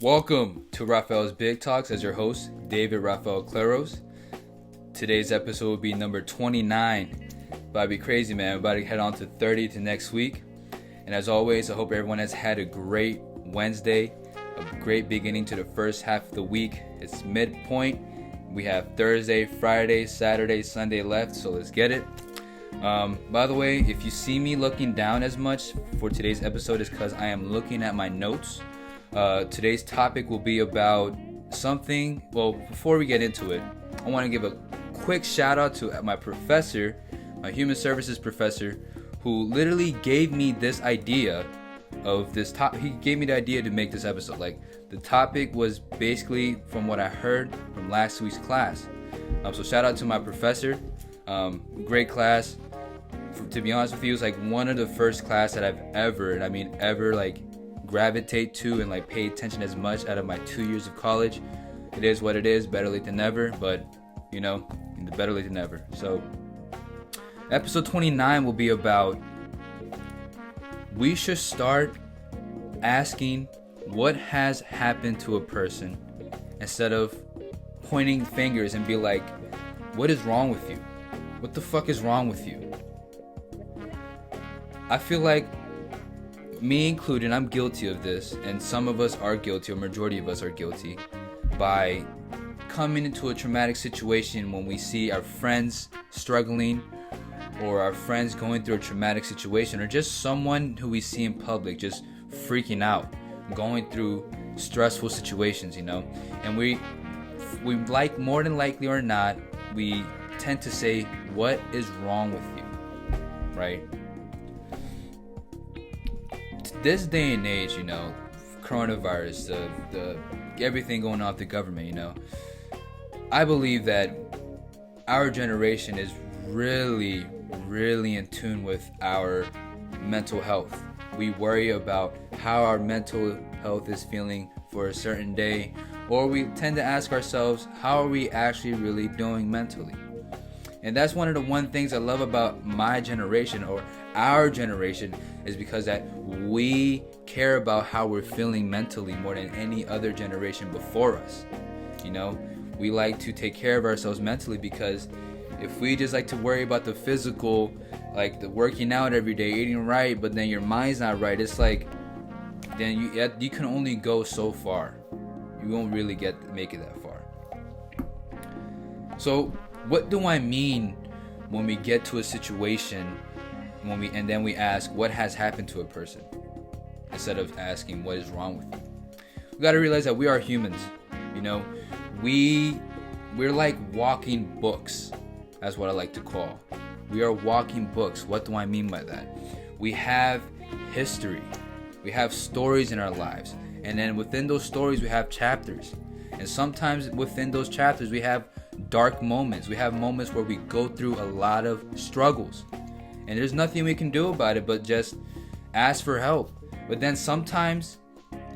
Welcome to Rafael's Big Talks as your host, David Rafael Claros. Today's episode will be number 29. About to be crazy, man. We're about to head on to 30 to next week. And as always, I hope everyone has had a great Wednesday, a great beginning to the first half of the week. It's midpoint. We have Thursday, Friday, Saturday, Sunday left, so let's get it. By the way, if you see me looking down as much for today's episode, it's because I am looking at my notes. Today's topic will be about something. Well, before we get into it, I want to give a quick shout out to my professor, my human services professor, who literally gave me this idea of this topic. He gave me the idea to make this episode. Like, the topic was basically from what I heard from last week's class. So shout out to my professor. Great class. To be honest with you, it was like one of the first class that I've ever like gravitate to and like pay attention as much out of my 2 years of college. It is what it is, better late than never, but you know, better late than never. So episode 29 will be about, we should start asking what has happened to a person instead of pointing fingers and be like, what is wrong with you? What the fuck is wrong with you? I feel like, me included, I'm guilty of this, and some of us are guilty, or majority of us are guilty, by coming into a traumatic situation when we see our friends struggling, or our friends going through a traumatic situation, or just someone who we see in public just freaking out, going through stressful situations, you know, and we like, more than likely or not, we tend to say, what is wrong with you, right? This day and age, you know, coronavirus, the everything going on with the government, you know, I believe that our generation is really in tune with our mental health. We worry about how our mental health is feeling for a certain day, or we tend to ask ourselves, how are we actually really doing mentally? And that's one of the things I love about my generation, or our generation, is because that we care about how we're feeling mentally more than any other generation before us. You know, we like to take care of ourselves mentally, because if we just like to worry about the physical, like the working out every day, eating right, but then your mind's not right, it's like, then you can only go so far. You won't really make it that far. So what do I mean when we get to a situation and then we ask what has happened to a person instead of asking what is wrong with you? We got to realize that we are humans. You know, we're like walking books. That's what I like to call. We are walking books. What do I mean by that? We have history. We have stories in our lives. And then within those stories, we have chapters. And sometimes within those chapters, we have dark moments. We have moments where we go through a lot of struggles. And there's nothing we can do about it but just ask for help. But then sometimes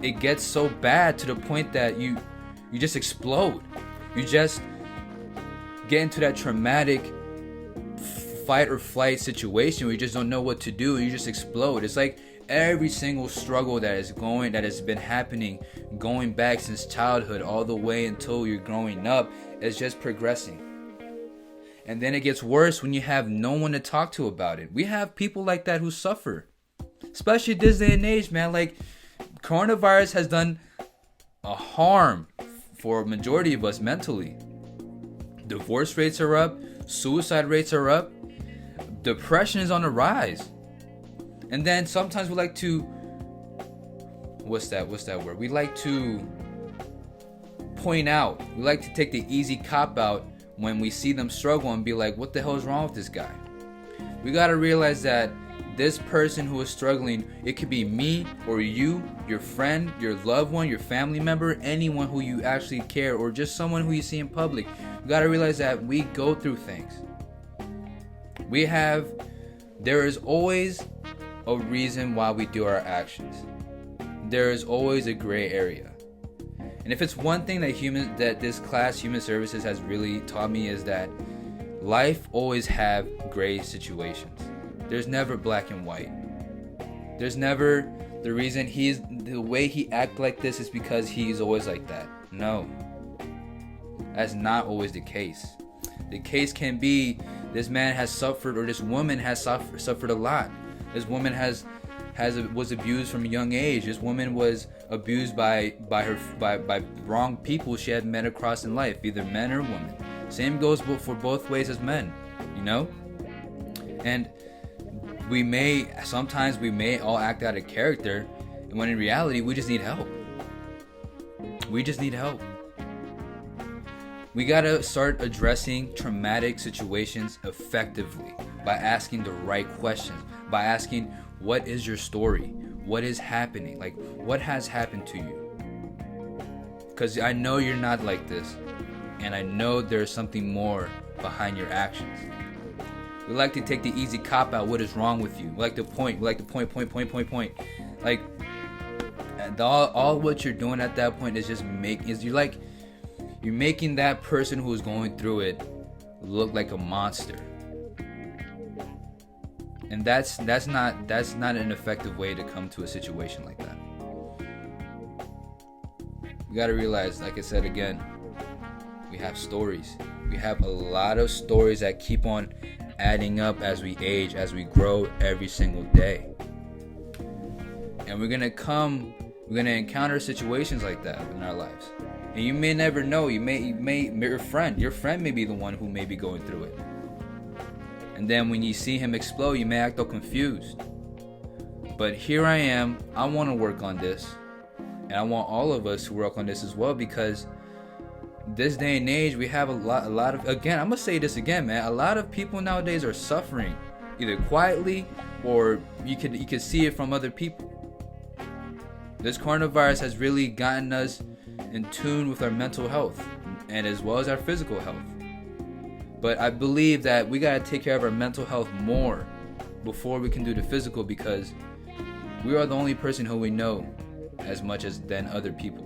it gets so bad to the point that you just explode. You just get into that traumatic fight or flight situation where you just don't know what to do, and you just explode. It's like every single struggle that has been happening, going back since childhood all the way until you're growing up, is just progressing. And then it gets worse when you have no one to talk to about it. We have people like that who suffer, especially this day and age, man. Like, coronavirus has done a harm for a majority of us mentally. Divorce rates are up, suicide rates are up, depression is on the rise. And then sometimes we like to, what's that word? We like to point out. We like to take the easy cop out when we see them struggle and be like, what the hell is wrong with this guy? We got to realize that this person who is struggling, it could be me or you, your friend, your loved one, your family member, anyone who you actually care, or just someone who you see in public. We got to realize that we go through things. There is always a reason why we do our actions. There is always a gray area. And if it's one thing that this class, Human Services, has really taught me, is that life always have gray situations. There's never black and white. There's never The reason the way he act like this is because he's always like that. No, that's not always the case. The case can be this man has suffered, or this woman has suffered a lot. This woman was abused from a young age. This woman was abused by wrong people she had met across in life, either men or women. Same goes for both ways as men, you know? And sometimes we may all act out of character, when in reality we just need help. We just need help. We gotta start addressing traumatic situations effectively by asking the right questions, by asking, what is your story? What is happening? Like, what has happened to you? Because I know you're not like this, and I know there's something more behind your actions. We like to take the easy cop out. What is wrong with you? We like to point. Like, and all what you're doing at that point is just you're making that person who's going through it look like a monster. And that's not an effective way to come to a situation like that. We gotta realize, like I said again, we have stories. We have a lot of stories that keep on adding up as we age, as we grow every single day. And we're gonna encounter situations like that in our lives. And you may never know. Your friend may be the one who may be going through it. And then when you see him explode, you may act all confused. But here I am. I want to work on this. And I want all of us to work on this as well, because this day and age, we have a lot of, again, I'm going to say this again, man. A lot of people nowadays are suffering, either quietly or you could see it from other people. This coronavirus has really gotten us in tune with our mental health and as well as our physical health. But I believe that we got to take care of our mental health more before we can do the physical, because we are the only person who we know as much as than other people.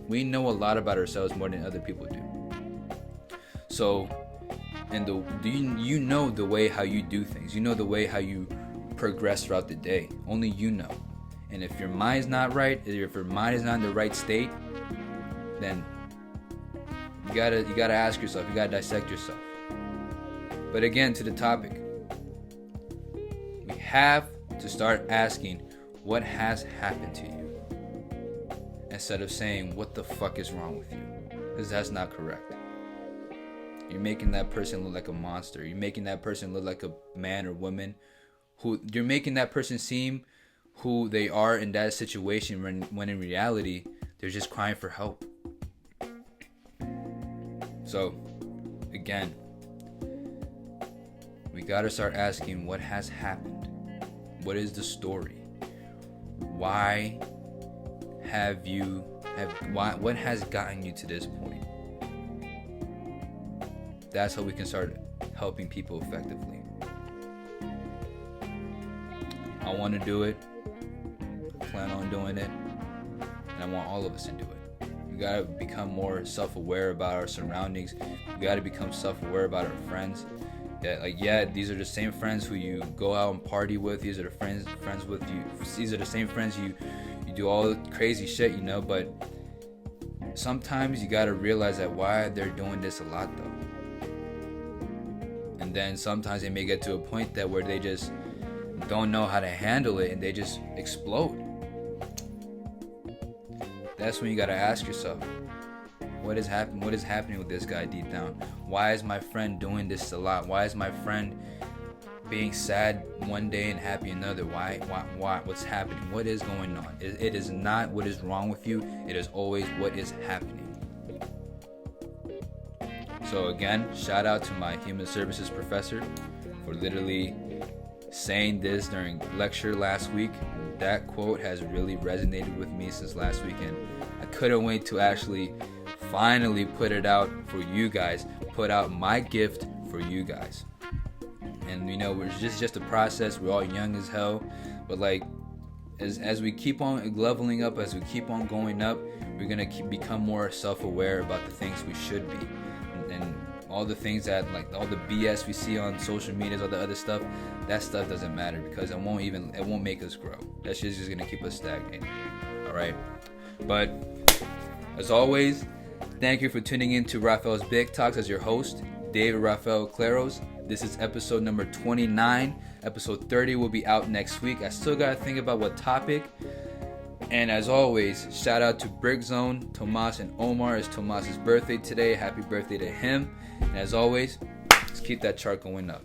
We know a lot about ourselves more than other people do. So, you know the way how you do things. You know the way how you progress throughout the day. Only you know. And if your mind's not right, if your mind is not in the right state, then you gotta ask yourself, you gotta dissect yourself. But again, to the topic, we have to start asking, what has happened to you? Instead of saying, what the fuck is wrong with you? Because that's not correct. You're making that person look like a monster. You're making that person look like a man or woman you're making that person seem who they are in that situation, when in reality, they're just crying for help. So, again, we gotta start asking, what has happened? What is the story? What has gotten you to this point? That's how we can start helping people effectively. I want to do it. I plan on doing it. And I want all of us to do it. We gotta become more self-aware about our surroundings. We gotta become self-aware about our friends. These are the same friends who you go out and party with. These are the friends with you. These are the same friends you do all crazy shit, you know. But sometimes you gotta realize that why they're doing this a lot though. And then sometimes they may get to a point that where they just don't know how to handle it and they just explode. That's when you gotta ask yourself, what is happening with this guy deep down? Why is my friend doing this a lot? Why is my friend being sad one day and happy another? Why? What's happening? What is going on? It is not what is wrong with you. It is always what is happening. So again, shout out to my human services professor for literally saying this during lecture last week. That quote has really resonated with me since last weekend. I couldn't wait to actually finally put it out for you guys, put out my gift for you guys. And you know, it's just a process. We're all young as hell, but like as we keep on leveling up, as we keep on going up, we're gonna become more self-aware about the things we should be. And all the things that, like, all the BS we see on social media, all the other stuff, that stuff doesn't matter, because it won't make us grow. That shit's just gonna keep us stagnated. All right. But as always, thank you for tuning in to Rafael's Big Talks as your host, David Rafael Claros. This is episode number 29. Episode 30 will be out next week. I still gotta think about what topic. And as always, shout out to Brick Zone, Tomas and Omar. It's Tomas's birthday today. Happy birthday to him. And as always, let's keep that chart going up.